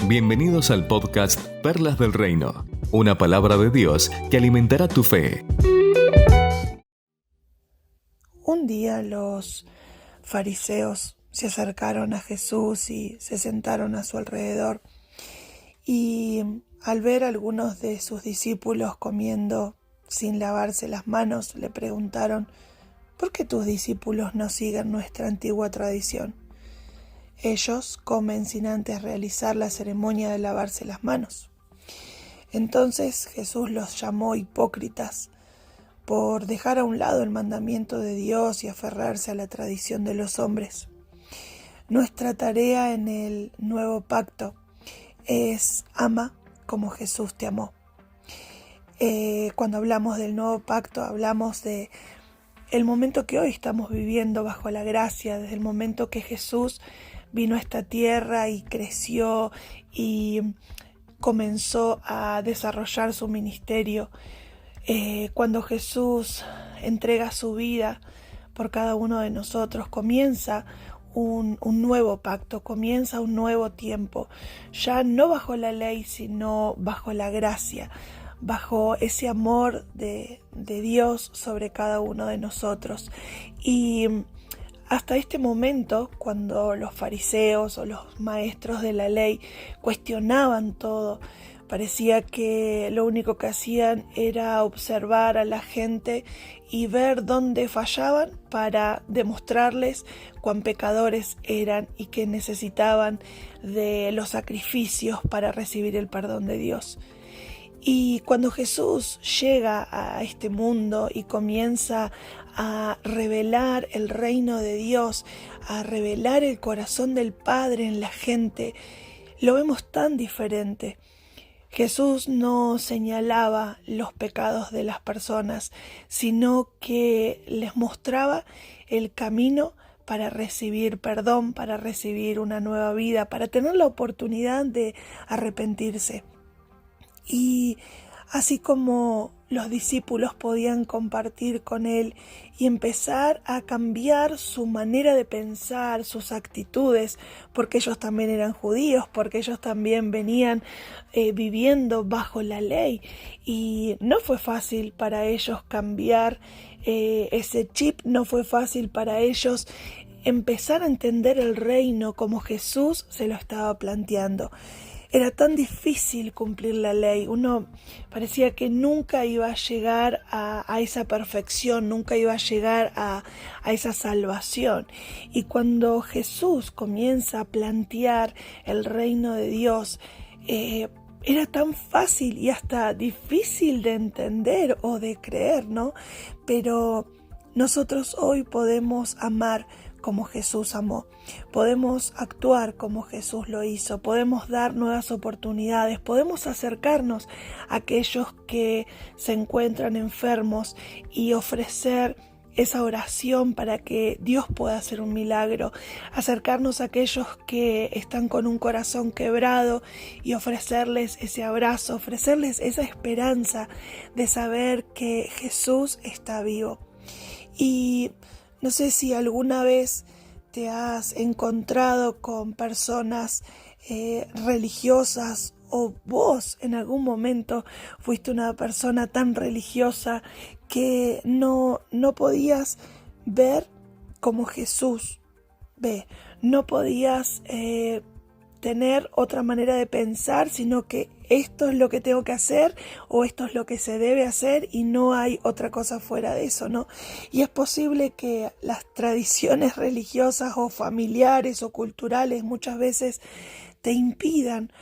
Bienvenidos al podcast Perlas del Reino, una palabra de Dios que alimentará tu fe. Un día los fariseos se acercaron a Jesús y se sentaron a su alrededor, y al ver a algunos de sus discípulos comiendo sin lavarse las manos, le preguntaron: ¿por qué tus discípulos no siguen nuestra antigua tradición? Ellos comen sin antes realizar la ceremonia de lavarse las manos. Entonces Jesús los llamó hipócritas por dejar a un lado el mandamiento de Dios y aferrarse a la tradición de los hombres. Nuestra tarea en el nuevo pacto es: ama como Jesús te amó. Cuando hablamos del nuevo pacto, hablamos de el momento que hoy estamos viviendo bajo la gracia, desde el momento que Jesús vino a esta tierra y creció y comenzó a desarrollar su ministerio. Cuando Jesús entrega su vida por cada uno de nosotros, comienza un nuevo pacto, comienza un nuevo tiempo, ya no bajo la ley, sino bajo la gracia, bajo ese amor de Dios sobre cada uno de nosotros. Y hasta este momento, cuando los fariseos o los maestros de la ley cuestionaban todo, parecía que lo único que hacían era observar a la gente y ver dónde fallaban para demostrarles cuán pecadores eran y que necesitaban de los sacrificios para recibir el perdón de Dios. Y cuando Jesús llega a este mundo y comienza a revelar el reino de Dios, a revelar el corazón del Padre en la gente, lo vemos tan diferente. Jesús no señalaba los pecados de las personas, sino que les mostraba el camino para recibir perdón, para recibir una nueva vida, para tener la oportunidad de arrepentirse. Y así como los discípulos podían compartir con él y empezar a cambiar su manera de pensar, sus actitudes, porque ellos también eran judíos, porque ellos también venían viviendo bajo la ley, y no fue fácil para ellos cambiar ese chip, no fue fácil para ellos empezar a entender el reino como Jesús se lo estaba planteando. Era tan difícil cumplir la ley, uno parecía que nunca iba a llegar a esa perfección, nunca iba a llegar a esa salvación. Y cuando Jesús comienza a plantear el reino de Dios, era tan fácil y hasta difícil de entender o de creer, ¿no? Pero nosotros hoy podemos amar como Jesús amó, podemos actuar como Jesús lo hizo, podemos dar nuevas oportunidades, podemos acercarnos a aquellos que se encuentran enfermos y ofrecer esa oración para que Dios pueda hacer un milagro, acercarnos a aquellos que están con un corazón quebrado y ofrecerles ese abrazo, ofrecerles esa esperanza de saber que Jesús está vivo. Y no sé si alguna vez te has encontrado con personas religiosas, o vos en algún momento fuiste una persona tan religiosa que no podías ver como Jesús ve, no podías tener otra manera de pensar, sino que esto es lo que tengo que hacer o esto es lo que se debe hacer y no hay otra cosa fuera de eso, ¿no? Y es posible que las tradiciones religiosas o familiares o culturales muchas veces te impidan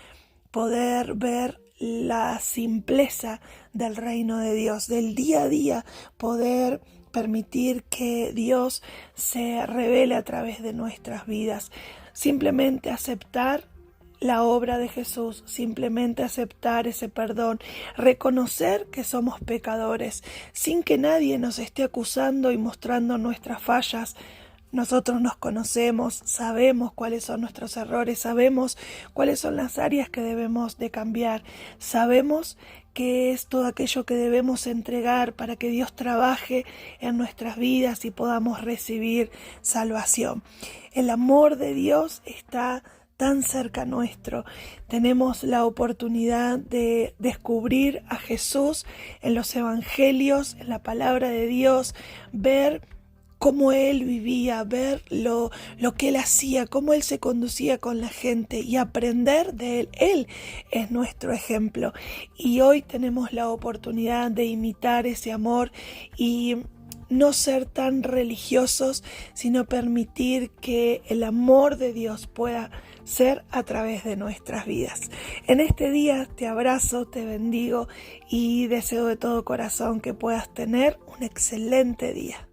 poder ver la simpleza del reino de Dios, del día a día, poder permitir que Dios se revele a través de nuestras vidas. Simplemente aceptar la obra de Jesús, simplemente aceptar ese perdón, reconocer que somos pecadores, sin que nadie nos esté acusando y mostrando nuestras fallas. Nosotros nos conocemos, sabemos cuáles son nuestros errores, sabemos cuáles son las áreas que debemos de cambiar, sabemos qué es todo aquello que debemos entregar para que Dios trabaje en nuestras vidas y podamos recibir salvación. El amor de Dios está tan cerca nuestro. Tenemos la oportunidad de descubrir a Jesús en los evangelios, en la palabra de Dios, ver cómo Él vivía, ver lo que Él hacía, cómo Él se conducía con la gente y aprender de Él. Él es nuestro ejemplo y hoy tenemos la oportunidad de imitar ese amor y no ser tan religiosos, sino permitir que el amor de Dios pueda ser a través de nuestras vidas. En este día te abrazo, te bendigo y deseo de todo corazón que puedas tener un excelente día.